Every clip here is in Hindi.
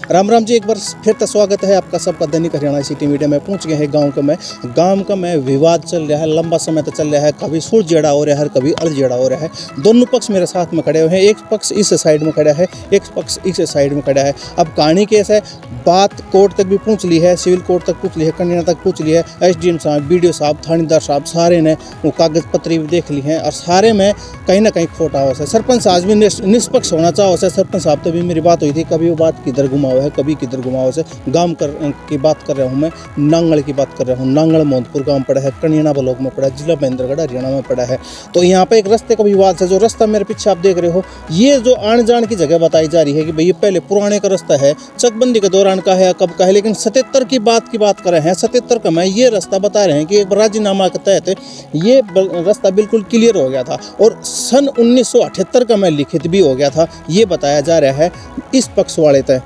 राम राम जी, एक बार फिर तो स्वागत है आपका सबका दैनिक हरियाणा सिटी मीडिया में। पहुंच गए हैं गांव में विवाद चल रहा है, लंबा समय तक चल रहा है। कभी सुर जेड़ा हो रहा है, कभी अड़ जेड़ा हो रहा है। दोनों पक्ष मेरे साथ में खड़े हुए हैं। एक पक्ष इस साइड में खड़ा है, एक पक्ष इस साइड में खड़ा है। अब कहानी कैसे है, बात कोर्ट तक भी पहुँच ली है, सिविल कोर्ट तक पहुँच ली है, कन्या तक पहुँच ली है। SDM साहब, BDO साहब, थानेदार साहब सारे ने वो कागज पत्र भी देख ली हैं और सारे में कहीं ना कहीं खोटा हो। सरपंच आज भी निष्पक्ष होना चाहो से। सरपंच साहब तो भी मेरी बात हुई थी, कभी वो बात किधर घुमा हुआ है, कभी किधर घुमा हुआ से। गांव की बात कर रहा हूँ मैं, नांगल की बात कर रहा हूँ। नांगल मोहनपुर गांव पड़ा है, कन्या ब्लॉक में पड़ा है, जिला महेंद्रगढ़ हरियाणा में पड़ा है। तो यहाँ पे एक रास्ते का विवाद है। जो रास्ता मेरे पीछे आप देख रहे हो, ये जो आन जान की जगह बताई जा रही है कि भाई ये पहले पुराने का रास्ता है, चकबंदी के दौरान का है, कब का है। लेकिन 77 की बात कर रहे हैं। 77 का मैं ये रास्ता बता रहे हैं कि एक राजीनामा के तहत ये रास्ता बिल्कुल क्लियर हो गया था और सन 1978 का मैं लिखित भी हो गया था। ये बताया जा रहा है इस पक्ष वाले तय।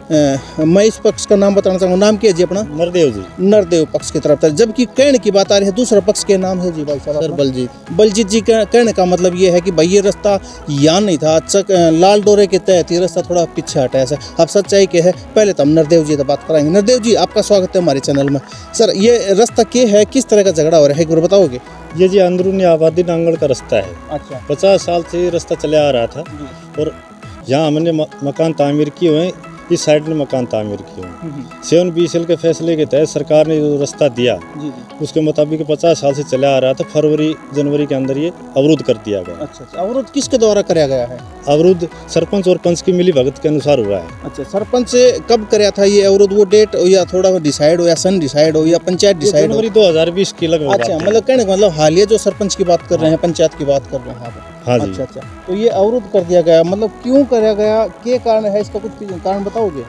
मैं इस पक्ष का नाम बताना चाहूँगा। नाम क्या है जी अपना? नरदेव जी। नरदेव पक्ष की तरफ था। जबकि कहने की बात आ रही है दूसरा पक्ष के नाम है जी भाई साहब। सर बलजीत जी का कहने का मतलब ये है कि भाई ये रास्ता यहाँ नहीं था, लाल डोरे के तहत ये रास्ता थोड़ा पीछे हटा है। अब सच्चाई क्या है, पहले तो हम नरदेव जी से बात कराएंगे। नरदेव जी, आपका स्वागत है हमारे चैनल में। सर, ये रास्ता क्या है, किस तरह का झगड़ा हो रहा है, एक बार बताओगे? ये जी अंदरूनी आबादी नांगल का रास्ता है। अच्छा। 50 साल से ये रास्ता चले आ रहा था और यहाँ हमने मकान तामीर किए हुए हैं, इस साइड में मकान तामीर किए हुए हैं। 7-20 के फैसले के तहत सरकार ने जो रास्ता दिया उसके मुताबिक 50 साल से चला आ रहा था। फरवरी जनवरी के अंदर ये अवरुद्ध कर दिया गया। अच्छा। अवरुद्ध किसके द्वारा कराया गया है? अवरुद्ध सरपंच और पंच की मिली भगत के अनुसार हुआ है। अच्छा, सरपंच से कब कराया था ये अवरुद्ध? वो डेट या थोड़ा डिसाइड हो या सन डिसाइड हो या पंचायत डिसाइड हो? जनवरी 2020 की लगभग। अच्छा, मतलब कहने का मतलब हालिया जो सरपंच की बात कर रहे हैं, पंचायत की बात कर रहे हैं आप? हाँ जी। अच्छा। तो ये अवरुद्ध कर दिया गया, मतलब क्यों कराया गया, क्या कारण है इसका, कुछ कारण बताओगे?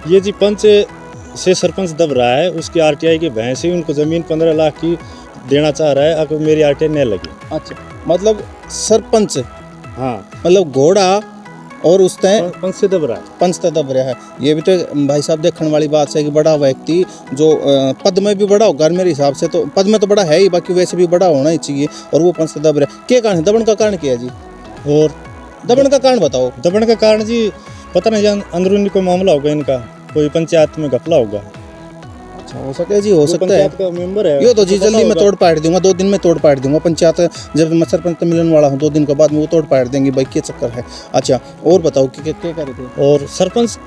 ये जी पंच से सरपंच दब रहा है, उसकी RTI की भैंस ही उनको ज़मीन 15 लाख की देना चाह रहा है। अगर मेरी RTI नहीं लगी। अच्छा, मतलब सरपंच, हाँ, मतलब घोड़ा और उस तय पंच से दब रहा है। पंच तो दब रहा है। ये भी तो भाई साहब देखने वाली बात है कि बड़ा व्यक्ति जो पद में भी बड़ा होगा, मेरे हिसाब से तो पद में तो बड़ा है ही, बाकी वैसे भी बड़ा होना ही चाहिए, और वो पंच तो दब रहा है। क्या कारण है, दबन का कारण क्या है जी? और दबन का कारण बताओ। दबन का कारण जी पता नहीं, अंदरूनी कोई मामला होगा इनका, कोई पंचायत में घपला होगा। अच्छा, हो सके जी, हो सकता है। पंचायत का मेंबर है यो तो जी जल्दी मैं तोड़ पाड़ दूंगा, 2 दिन में तोड़ पाड़ दूंगा। पंचायत जब मैं सरपंच तो मिलने वाला हूँ, 2 दिन के बाद में वो तोड़ पाड़ देंगे भाई, क्या चक्कर है। अच्छा, और बताओ क्या कह रहे थे? और सरपंच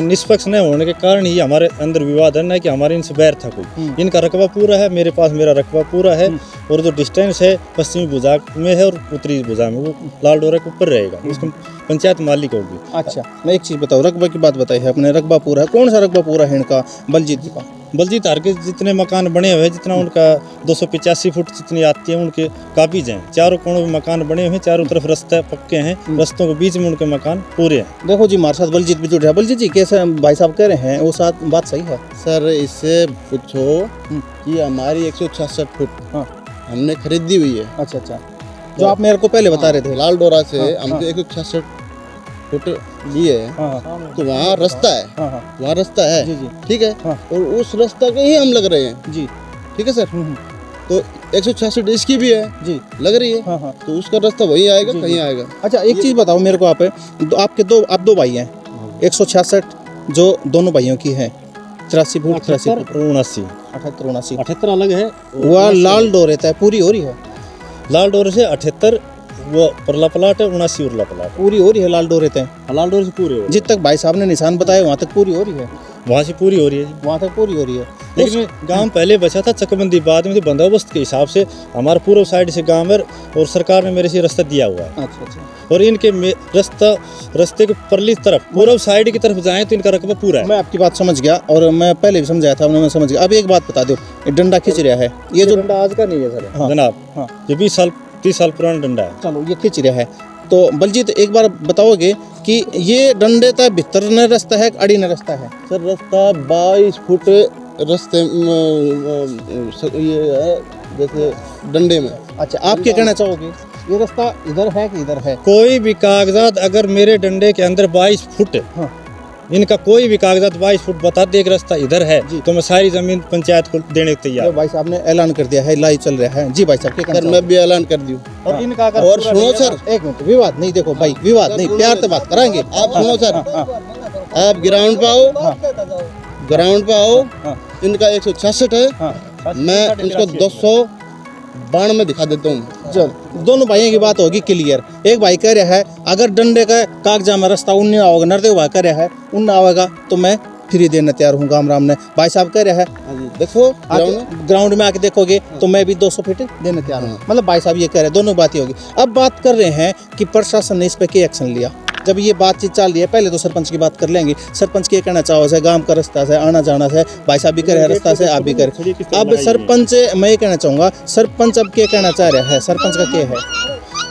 निष्पक्ष न होने के कारण ही हमारे अंदर विवाद है, न कि हमारे इनसे बैर था कोई। इनका रकबा पूरा है, मेरे पास मेरा रकबा पूरा है, और जो डिस्टेंस है पश्चिमी भुजा में है और उत्तरी भुजा में, वो लाल डोरे के ऊपर रहेगा, उसको पंचायत मालिक होगी। अच्छा, मैं एक चीज़ बताऊँ, रकबा की बात बताई है अपने, रकबा पूरा है। कौन सा रकबा पूरा है इनका? बलजीत जी का। बलजीत हर के जितने मकान बने हुए हैं, जितना उनका 285 फुट जितनी आती है उनके काबिज हैं। चारों कोनों में मकान बने हुए हैं, चारों तरफ रास्ते पक्के हैं, रास्तों के बीच में उनके मकान पूरे हैं। देखो जी, हमारे साथ बलजीत भी जुड़ रहा है। बलजीत जी, कैसे भाई साहब कह रहे हैं वो साथ बात सही है? सर, इससे पूछो कि हमारी 166 फुट हमने खरीदी हुई है। अच्छा, जो आप मेरे को पहले बता रहे थे, लाल डोरा से हमको 166 फुट लिए है। तो वहाँ रास्ता है, वहाँ रास्ता है जी। ठीक है। और उस रास्ता के ही हम लग रहे हैं जी, ठीक है सर। तो 166 इसकी भी है जी, लग रही है। तो उसका रास्ता वही आएगा, कहीं आएगा। अच्छा, एक चीज़ बताओ मेरे को, आप आप दो भाई हैं, 166 जो दोनों भाइयों की है, 83 फुट 78 79 78 अलग है। वह लाल डोरे तय पूरी हो रही है। लाल डोरे से 78 वो परला प्लाट है, 79 उरला प्लाट पूरी हो रही है लाल डोरे तय। लाल डोरे से पूरी हो रही है। जित तक भाई साहब ने निशान बताया वहाँ तक पूरी हो रही है। वहाँ से पूरी हो रही है जी। वहाँ तक पूरी हो रही है। लेकिन गांव पहले बचा था, चकबंदी बाद में बंदोबस्त के हिसाब से हमारा पूर्व साइड से गांव है और सरकार ने मेरे से रास्ता दिया हुआ है। अच्छा। और इनके रास्ते के परली तरफ पूर्व साइड की तरफ जाएं तो इनका रकबा पूरा है। मैं आपकी बात समझ गया और मैं पहले भी समझाया था, मैं समझ गया। अब एक बात बता दो, ये डंडा खींच रहा है, ये जो डंडा आज का नहीं है सर जनाब, ये 20-30 साल पुराना डंडा है। चलो, ये खींच रहा है। तो बलजीत, एक बार बताओगे कि ये डंडे तक भीतर न रास्ता है, अड़ी न रास्ता है? सर, रास्ता 22 फुट रास्ते ये है, जैसे डंडे में। अच्छा, आप क्या कहना चाहोगे, ये रास्ता इधर है कि इधर है? कोई भी कागजात अगर मेरे डंडे के अंदर 22 फुट इनका कोई भी कागजात 22 फुट बता दे कि रास्ता इधर है तो मैं सारी जमीन पंचायत को देने को तैयार। भाई साहब ने ऐलान कर दिया है, लाइव चल रहा है। जी भाई साहब, क्या सर, मैं भी ऐलान कर दूं। और इनका अगर और सुनो सर, एक मिनट, विवाद नहीं, देखो भाई, विवाद नहीं, प्यार से बात कराएंगे। आप सुनो सर, आप ग्राउंड पे आओ, हाँ ग्राउंड पे आओ। हाँ इनका 166 है, हाँ मैं इसको 292 में दिखा देता हूँ। चल दोनों भाइयों की बात होगी क्लियर। एक भाई कह रहा है अगर डंडे का कागजा में रास्ता उन नहीं आओगे, नरदेव भाई कह रहा है उन ना आवेगा तो मैं फ्री देने तैयार हूँ। गाम राम ने भाई साहब कह रहा है देखो ग्राउंड में आके देखोगे तो मैं भी 200 फीट देने तैयार हूँ। मतलब भाई साहब ये कह रहे हैं, दोनों बातें होगी। अब बात कर रहे हैं कि प्रशासन ने इस पे क्या एक्शन लिया। जब ये बातचीत चल रही है, पहले तो सरपंच की बात कर लेंगे। सरपंच के कहना चाहो से गांव का रास्ता से आना जाना से, भाई साहब भी करे रास्ता से, आप भी करे। अब सरपंच मैं ये कहना चाहूँगा, सरपंच अब क्या कहना चाह रहा है, सरपंच का क्या है?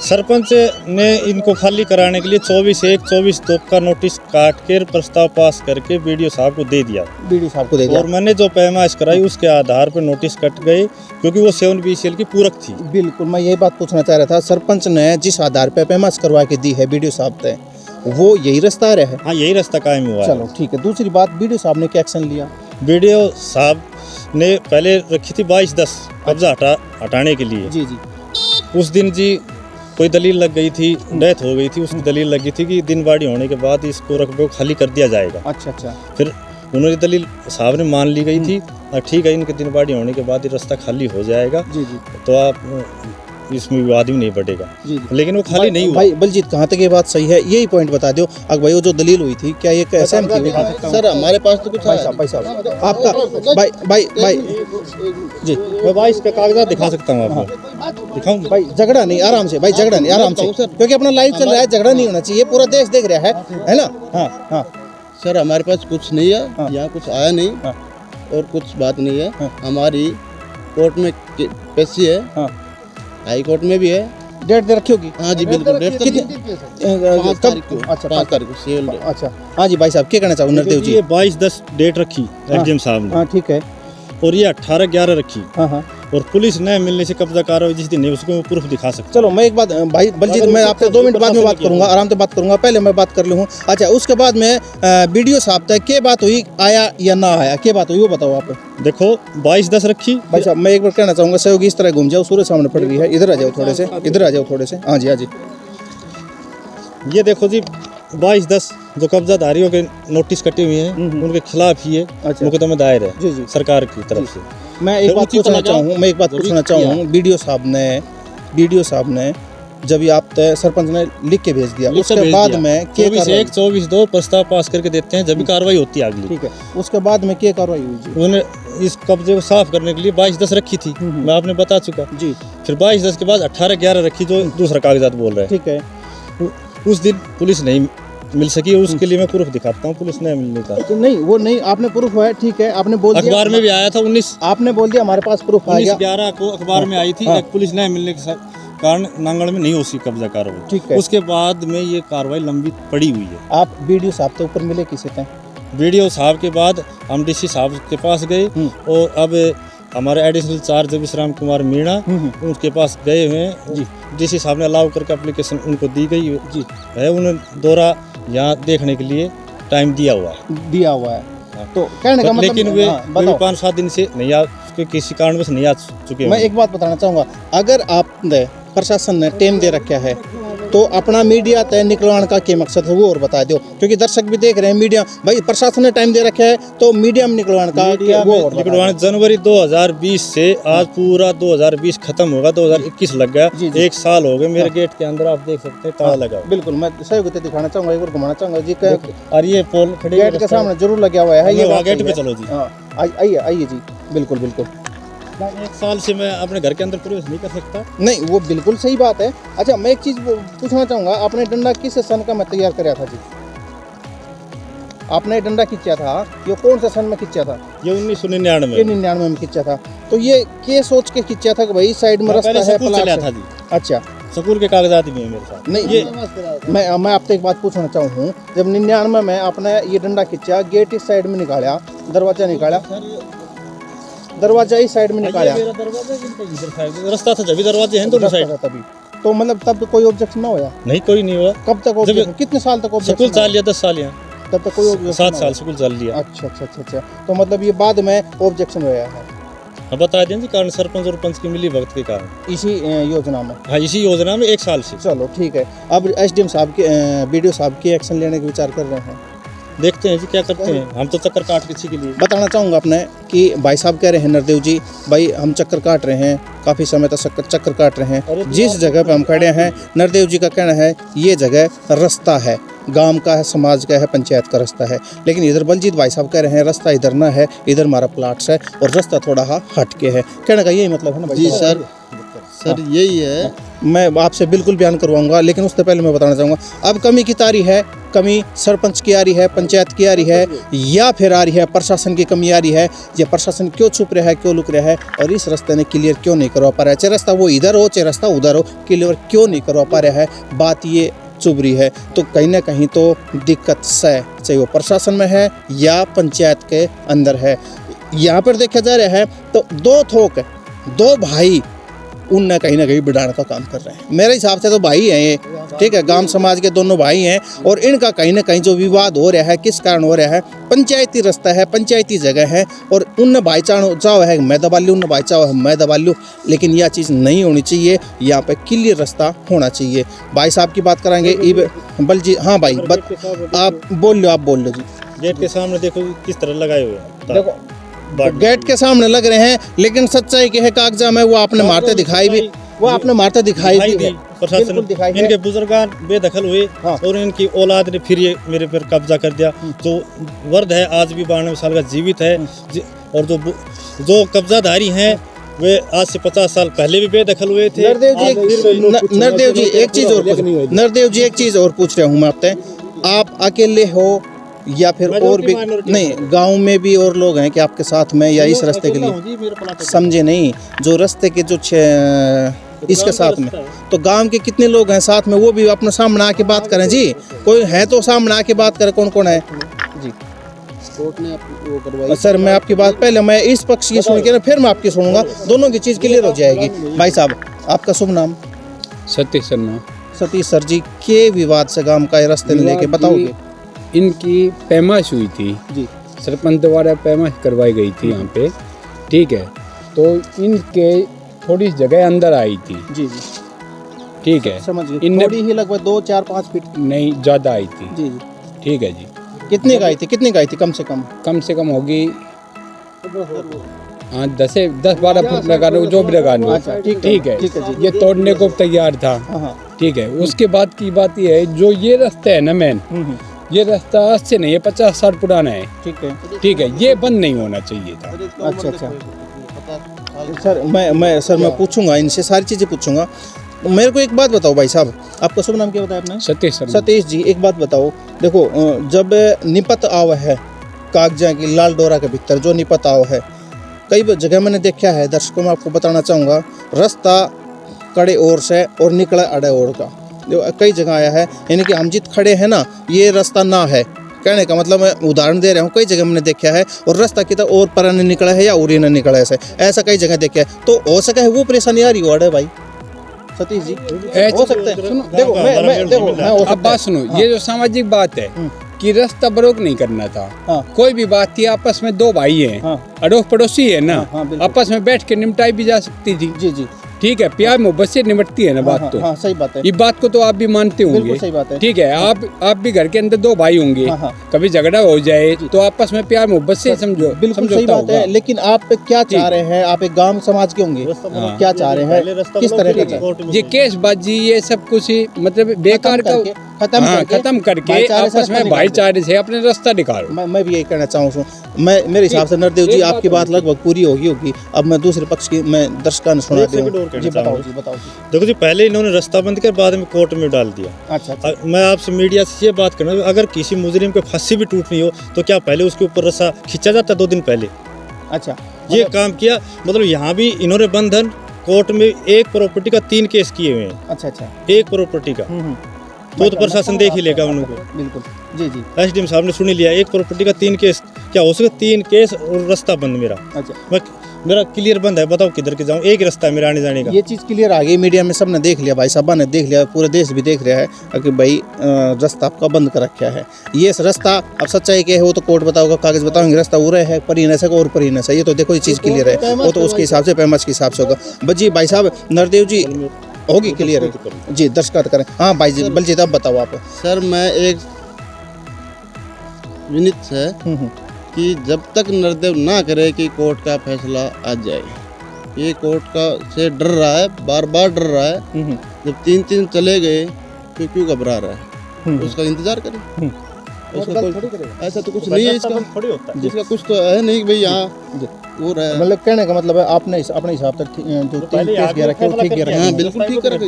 सरपंच ने इनको खाली कराने के लिए 24/1/24 का नोटिस काट कर प्रस्ताव पास करके बीडीओ साहब को दे दिया। बीडीओ साहब को दे दिया और मैंने जो पैमाइश कराई उसके आधार पर नोटिस कट गए, क्योंकि वो 7BCL की पूरक थी। बिल्कुल, मैं यही बात पूछना चाह रहा था। सरपंच ने जिस आधार पर पैमाइश करवा के दी है बीडीओ साहब से, वो यही रास्ता रहा है। हाँ, यही रास्ता कायम हुआ है। चलो ठीक है। दूसरी बात, बीडीओ साहब ने क्या एक्शन लिया? बीडीओ साहब ने पहले रखी थी 22/10 कब्जा हटाने के लिए। जी जी। उस दिन जी कोई दलील लग गई थी, डेथ हो गई थी, उसकी दलील लगी थी कि दिन बाड़ी होने के बाद इसको रकबे को खाली कर दिया जाएगा। अच्छा अच्छा। फिर उन्होंने दलील साहब ने मान ली गई थी, ठीक है इनके दिन बाड़ी होने के बाद ये रास्ता खाली हो जाएगा, जी जी। तो आप इसमें विवाद भी नहीं बढ़ेगा। जी जी। लेकिन वो खाली नहीं हुआ। भाई बलजीत, कहाँ तक ये बात सही है, यही पॉइंट बता दो। अगर भाई वो जो दलील हुई थी, क्या ये सहमति हुई? सर हमारे पास तो कुछ भाई साहब आपका भाई जी, मैं भाई इसका कागजात दिखा सकता हूँ आपको। दिखाऊं? भाई झगड़ा नहीं, आराम से भाई, झगड़ा नहीं, आराम से, क्योंकि अपना लाइव चल रहा है, झगड़ा नहीं होना चाहिए, पूरा देश देख रहा है ना। हाँ हाँ सर हमारे पास कुछ नहीं है, हाँ। यहाँ कुछ आया नहीं, हाँ। और कुछ बात नहीं है। हाँ। हमारी कोर्ट में पेशी है, हाँ। हाई कोर्ट में भी है। डेट दे रखी होगी? हाँ जी बिल्कुल, डेट कितने? 5 तारीख को। अच्छा 5 तारीख को सिविल डेट। अच्छा हाँ जी। भाई साहब क्या कहना चाहो? नरदेव जी। ये 22/10 डेट रखी एसडीएम साहब ने, हाँ ठीक है। और ये 18/11 रखी, हाँ हाँ। और पुलिस न मिलने से कब्जा कार्रवाई जिस दिन नहीं उसको मैं प्रूफ दिखा सकता। चलो मैं एक बात, भाई बलजीत, मैं आपसे 2 मिनट बाद में बात करूंगा, आराम से बात करूंगा, पहले मैं बात कर लूँ। अच्छा, उसके बाद में बीडीओ साहब तक क्या बात हुई, आया या ना आया, क्या बात हुई वो बताओ आप। देखो 22/10 रखी। भाई साहब मैं एक बार कहना चाहूँगा, सहयोगी इस तरह घूम जाओ, सूर्य सामने पड़ रही है, इधर आ जाओ थोड़े से, इधर आ जाओ थोड़े से। हाँ जी हाँ जी। ये देखो जी 22/10 जो कब्जाधारियों के नोटिस कटे हुए हैं, उनके खिलाफ ही ये अच्छा। मुकदमा दायर है जी जी। सरकार की तरफ से। मैं एक फिर बात उचित पूछना लगा, चाहूँ, मैं एक बात पूछना चाहूँ, बीडीओ साहब ने जब ये आप सरपंच ने लिख के भेज दिया, उसके बाद में क्या कार्रवाई? 24/1/24 प्रस्ताव पास करके देते हैं, जब भी कार्रवाई होती है अगली। ठीक है, उसके बाद में क्या कार्रवाई हुई जी? उन्होंने इस कब्जे को साफ करने के लिए 22/10 रखी थी, मैं आपने बता चुका जी। फिर 22/10 के बाद 18/11 रखी, जो दूसरा कागजात बोल रहे हैं। ठीक है। उस दिन पुलिस नहीं मिल सकी, उसके लिए मैं प्रूफ दिखाता हूँ, पुलिस नहीं मिलने का। तो नहीं, वो नहीं, आपने प्रूफ है, ठीक है, आपने बोल दिया, अखबार में भी आया था 19 आपने बोल दिया हमारे पास प्रूफ आ गया। 19/11 को अखबार में आई थी। हाँ। एक पुलिस नहीं मिलने के कारण नांगड़ में नहीं हो सी कब्जा कार्रवाई। ठीक है। उसके बाद में ये कार्रवाई लंबी पड़ी हुई है। आप बीडीओ साहब के ऊपर मिले किसी थे? बीडीओ साहब के बाद हम डीसी साहब के पास गए, और अब हमारे एडिशनल चार्ज विश्राम कुमार मीणा उनके पास गए हुए हैं जी। डीसी साहब ने अलाउ करके एप्लीकेशन उनको दी गई जी है, उन्हें दौरा यहाँ देखने के लिए टाइम दिया हुआ है। तो कहने का मतलब, लेकिन वे हाँ, बताओ। 5-7 दिन से नहीं आ, किसी कारणवश नहीं आ चुके। मैं एक बात बताना चाहूँगा, अगर आपने प्रशासन ने टाइम दे रखा है तो अपना मीडिया तय निकलवाने का क्या मकसद है वो और बता दो, क्योंकि दर्शक भी देख रहे हैं। मीडिया भाई, प्रशासन ने टाइम दे रखा है तो मीडिया में निकलवाने का वो और बता निकलवाने जनवरी 2020 से आज पूरा 2020 खत्म होगा, 2021 लग गया। जी, जी। 1 साल हो गए मेरे गेट के अंदर, आप देख सकते हैं ताला लगा हुआ। बिल्कुल, मैं सहयोगिता दिखाना चाहूँगा, एक बार घुमाना चाहूँगा जी। और ये पोल खड़े गेट के सामने जरूर लगा हुआ है, ये वहाँ बात गेट सही पे है। चलो जी। हाँ, आइए जी, बिल्कुल बिल्कुल। 1 साल से मैं अपने घर के अंदर प्रवेश नहीं कर सकता। नहीं, वो बिल्कुल सही बात है। अच्छा, मैं एक चीज़ पूछना चाहूँगा, आपने डंडा किस सन का मैं तैयार कराया था जी? आपने डंडा खींचा था, ये कौन सा सन में खींचा था? ये 1999 ये 99 में खींचा था। तो ये क्या सोच के खींचा था कि भाई साइड में रास्ता है, स्कूल चला था जी। अच्छा, स्कूल के कागजात भी हैं मेरे साथ। नहीं ये मैं आपसे एक बात पूछना चाहूँ, जब 99 में आपने ये डंडा खींचा, गेट इस साइड में निकाला, दरवाजा निकाला, दरवाजा इस साइड में निकाला, मेरा दरवाजा इधर साइड रास्ता था, जब दरवाजे हैं दोनों साइड। तभी तो मतलब तब कोई ऑब्जेक्शन ना होया? नहीं, कोई नहीं हुआ। कब तक ऑब्जेक्शन, कितने साल तक स्कूल ऑब्जेक्शन? चल लिया 10 साल यहाँ, तब तक कोई ऑब्जेक्शन? 7 साल स्कूल चल लिया। अच्छा। तो मतलब ये बाद में ऑब्जेक्शन होया है? हाँ, बता दें जी, कारण सरपंच और पंच की मिली भगत के कारण इसी योजना में? हाँ, इसी योजना में 1 साल से। चलो ठीक है। अब एसडीएम साहब के बीडीओ साहब के एक्शन लेने का विचार कर रहे हैं? देखते हैं जी क्या करते हैं, हम तो चक्कर काट किसी के लिए। बताना चाहूँगा अपने कि भाई साहब कह रहे हैं नरदेव जी, भाई हम चक्कर काट रहे हैं, काफ़ी समय तक चक्कर काट रहे हैं। जिस जगह पे हम खड़े हैं, नरदेव जी का कहना है ये जगह रास्ता है, गांव का है, समाज का है, पंचायत का रास्ता है। लेकिन इधर बलजीत भाई साहब कह रहे हैं रास्ता इधर ना है, इधर हमारा प्लाट्स है और रास्ता थोड़ा हट के है। कहने का यही मतलब है ना भाई जी साहब? सर यही है। मैं आपसे बिल्कुल बयान करवाऊंगा, लेकिन उससे पहले मैं बताना चाहूँगा अब कमी की तारी है, कमी सरपंच की आ रही है, पंचायत की आ रही है, या फिर आ रही है प्रशासन की कमी आ रही है। ये प्रशासन क्यों छुप रहा है, क्यों लुक रहा है, और इस रास्ते ने क्लियर क्यों नहीं करवा पा रहा है? चाहे रास्ता वो इधर हो चाहे रास्ता उधर हो, क्लियर क्यों नहीं करवा पा रहा है? बात ये चुभ रही है। तो कहीं ना कहीं तो दिक्कत है, चाहे वो प्रशासन में है या पंचायत के अंदर है। यहाँ पर देखा जा रहा है तो दो थोक, दो भाई उनने कहीं ना कहीं बिगाड़ का काम कर रहे हैं। मेरे हिसाब से तो भाई हैं ये, ठीक है, गांव समाज के दोनों भाई हैं, और इनका कहीं ना कहीं जो विवाद हो रहा है किस कारण हो रहा है? पंचायती रास्ता है, पंचायती जगह है, और उन भाई चाहो है मैं दबा लूँ, उन भाई चाहो है मैं दबा लूँ, लेकिन यह चीज़ नहीं होनी चाहिए। यहाँ पे क्लियर रास्ता होना चाहिए। भाई साहब की बात कराएंगे बल जी। हाँ भाई आप बोल लो जी। गेट के सामने देखो किस तरह लगाए हुए हैं। देखो गेट के सामने लग रहे हैं, लेकिन सच्चाई के है कागजा में वो आपने मारते दिखाई भी, वो आपने मारते दिखाई भी है। प्रशासन इनके बुजुर्गान बेदखल हुए। हाँ। और इनकी औलाद ने फिर ये मेरे पर कब्जा कर दिया। जो वर्द है आज भी 92 साल का जीवित है, और जो कब्जाधारी हैं वे आज से 50 साल पहले भी बेदखल हुए थे। नरदेव जी एक चीज और पूछ रहा हूँ मैं आपसे, आप अकेले हो या फिर और भी? नहीं, गांव में भी और लोग हैं कि आपके साथ में, या इस रास्ते के लिए? समझे नहीं, जो रास्ते के जो इसके साथ में, तो गांव के कितने लोग हैं साथ में? वो भी अपने सामने आके बात करें जी। कोई है तो सामने आके बात करें, कौन कौन है जी? कोर्ट ने वो करवाई। सर मैं आपकी बात पहले मैं इस पक्ष की सुन के ना फिर मैं आपकी सुनूंगा, दोनों की चीज़ क्लियर हो जाएगी। भाई साहब आपका शुभ नाम? सतीश शर्मा। सतीश सर जी, के विवाद से गांव का रास्ते में लेके बताओगे? इनकी पैमाइश हुई थी जी, सरपंच द्वारा पैमाइश करवाई गई थी यहाँ पे, ठीक है। तो इनके थोड़ी जगह अंदर आई थी, जी जी, ठीक है, समझ गए। थोड़ी ही लगभग 2, 4, 5 फीट नहीं ज़्यादा आई थी, जी जी, ठीक है जी। कितनी का आई थी? कितनी का आई थी कम से कम? होगी हाँ 10-12 फुट लगा लो, जो भी लगा लो, अच्छा, ठीक है है जी। ये तोड़ने को तैयार था, हाँ, ठीक है। उसके बाद की बात ये है, जो ये रास्ता है ना मेन, ये रास्ता आज से नहीं है, 50 साल पुराना है, ठीक है। ये बंद नहीं होना चाहिए था। अच्छा सर, मैं पूछूंगा इनसे, सारी चीज़ें पूछूंगा। मेरे को एक बात बताओ भाई साहब, आपका शुभ नाम क्या बताया आपने? सतीश शर्मा। सतीश जी एक बात बताओ, देखो जब निपत आव है कागजा की लाल डोरा के भीतर जो निपत आव है, कई जगह मैंने देखा है, दर्शकों में आपको बताना चाहूँगा, रास्ता कड़े ओर से और निकला अड़े ओर का, जो कई जगह आया है। यानी कि हम जित खड़े हैं ना, ये रास्ता ना है, कहने का मतलब मैं उदाहरण दे रहा हूँ, कई जगह मैंने देखा है, और रास्ता की तरह और पर निकला है या उरी न निकला है, ऐसा कई जगह देखा है। तो हो सके है वो परेशानी आ रही हो अड़े भाई सतीश जी, हो सकता है। देखो मैं अब बात सुनो, ये जो सामाजिक बात है कि रास्ता ब्लॉक नहीं करना था। हाँ। कोई भी बात थी, आपस में दो भाई हैं, हाँ। अड़ोस पड़ोसी है ना, हाँ, बिल्कुल। आपस में बैठ के निपटाई भी जा सकती थी, जी जी, ठीक है। प्यार मोहब्बत से निपटती है ना बात। हाँ, तो हाँ, सही बात है, ये बात को तो आप भी मानते बिल्कुल होंगे, सही बात है, ठीक है। आप भी घर के अंदर दो भाई होंगे, हाँ, हाँ। कभी झगड़ा हो जाए तो आपस में प्यार मोहब्बत से समझो, बिल्कुल सही समझौता बात है। होगा। लेकिन आप क्या चाह रहे हैं? आप एक गांव समाज के होंगे, क्या चाह रहे हैं? किस तरह का? ये केसबाजी ये सब कुछ ही मतलब बेकार का खत्म करके आपस में भाईचारे से अपने रास्ता निकालो। मैं भी यही कहना चाहूँ। मेरे हिसाब से नरदेव जी आपकी बात लगभग पूरी होगी। अब मैं दूसरे पक्ष की मैं दर्शकों ने सुना दूँ। जी बताओ जी, बताओ जी। देखो जी, पहले इन्होंने रास्ता बंद कर बाद में कोर्ट में डाल दिया। अच्छा, मैं आपसे मीडिया से ये बात करना, अगर किसी मुजरिम को फांसी भी टूटनी हो तो क्या पहले उसके ऊपर रस्सा खींचा जाता 2 दिन पहले? अच्छा, ये काम किया। मतलब यहाँ भी इन्होंने बंधन कोर्ट में एक प्रॉपर्टी का 3 केस किए हुए हैं। अच्छा, एक प्रॉपर्टी का तो प्रशासन देख ही लेगा उनको। बिल्कुल, जी जी। एसडीएम साहब ने सुन ही लिया, एक प्रॉपर्टी का 3 केस, क्या हो सके 3 केस और रास्ता बंद मेरा। अच्छा, मेरा क्लियर बंद है, बताओ किधर के जाऊँ? एक रास्ता है मेरा आने जाने का। ये चीज़ क्लियर आ गई, मीडिया में सबने देख लिया, भाई साहबा ने देख लिया, पूरे देश भी देख रहा है कि भाई रास्ता आपका बंद कर रखा है। ये रास्ता अब सच्चाई के है वो तो कोर्ट बताओगा, कागज बताओगे, रास्ता उरे है परिणस है और परिणस है, ये तो देखो ये चीज़ क्लियर है, वो तो उसके हिसाब से पैमाश के हिसाब से होगा। बस जी भाई साहब, नरदेव जी होगी क्लियर है जी, दर्शक करें। हाँ भाई जी, बलजीत अब बताओ आप। सर मैं एक विनीत है कि जब तक नरदेव ना करे कि कोर्ट का फैसला आ जाए, ये कोर्ट का से डर रहा है, बार बार डर रहा है। जब 3 चले गए तो क्यों घबरा रहा है? उसका इंतजार करें। उसका ऐसा तो कुछ नहीं है इसका कुछ तो है नहीं भाई यहाँ वो रहा है। मतलब कहने का मतलब है आपने अपने हिसाब से जो 3 केस गिरा रखे वो ठीक गिरा रखे। हाँ बिल्कुल ठीक कर रहे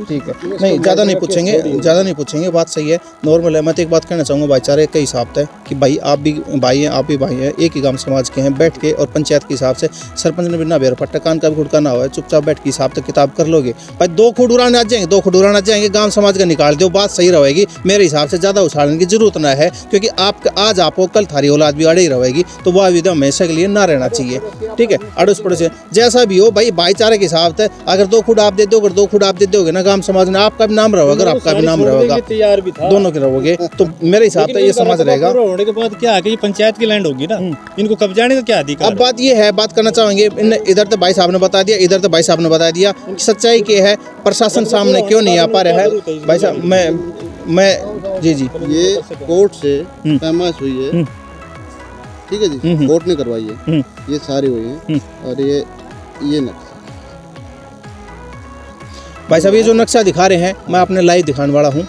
ठीक है नहीं ज़्यादा नहीं पूछेंगे बात सही है, नॉर्मल है। मैं तो एक बात कहना चाहूँगा भाईचारे के हिसाब से कि भाई आप भी भाई हैं, आप भी भाई हैं, एक ही गांव समाज के हैं, बैठ के और पंचायत के हिसाब से सरपंच ने भी ना बेर पट्टा कान का भी खुड़का ना हो, चुपचाप बैठ के हिसाब से किताब कर लोगे भाई। 2 खुड उड़ाने आ जाएंगे, 2 खुड उड़ाने आ जाएंगे, गाँव समाज का निकाल दो, बात सही रहेगी मेरे हिसाब से। ज़्यादा उछालने की जरूरत ना है, क्योंकि आपका आज आपको कल थारी औलाद भी अड़े ही रहेगी, तो वह विधा हमेशा के लिए ना रहना चाहिए। ठीक है, अड़ोस पड़ोस जैसा भी हो भाई, भाईचारे के हिसाब से अगर 2 खुड आप दे दो, अगर 2 खुड आप दे दोगे ना, गांव समाज में आपका भी नाम रहेगा, अगर आपका भी नाम रहेगा, तैयार भी था, दोनों के रहोगे, तो मेरे हिसाब से ये समाज रहेगा। होने के बाद क्या है कि ये पंचायत की लैंड होगी ना, इनको कब्जाने का क्या अधिकार? अब बात ये है, बात करना चाहेंगे, इधर तो भाई साहब ने बता दिया, इधर तो भाई साहब ने बता दिया, सच्चाई क्या है, प्रशासन सामने क्यों नहीं आ पा रहा है भाई साहब? मैं जी ये कोर्ट से फैमाइश हुई है, ठीक है जी, कोर्ट ने करवाई है, ये सारी हुई है। और ये नक्शा भाई साहब, ये जो नक्शा दिखा रहे हैं मैं अपने लाइव दिखाने वाला हूँ।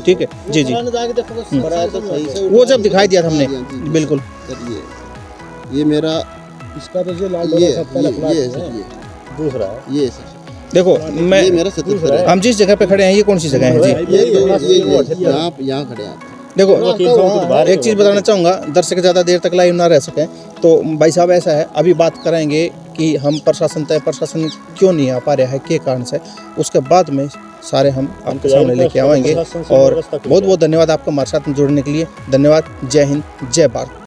ठीक है जी वो जब दिखाई दिया था हमने, बिल्कुल। ये मेरा इसका तो जो लाल दूसरा है ये सर, देखो मैं ये मेरा 77 है। हम जिस जगह पे खड़े हैं ये कौन सी जगह है जी? ये यहाँ खड़े हैं। देखो एक चीज़ बताना चाहूँगा, दर्शक ज़्यादा देर तक लाइव ना रह सकें, तो भाई साहब ऐसा है, अभी बात करेंगे कि हम प्रशासन प्रशासन क्यों नहीं आ पा रहा है, के कारण से, उसके बाद में सारे हम आपके सामने लेके आएंगे। और बहुत बहुत धन्यवाद आपका हमारे साथ जुड़ने के लिए, धन्यवाद। जय हिंद, जय भारत।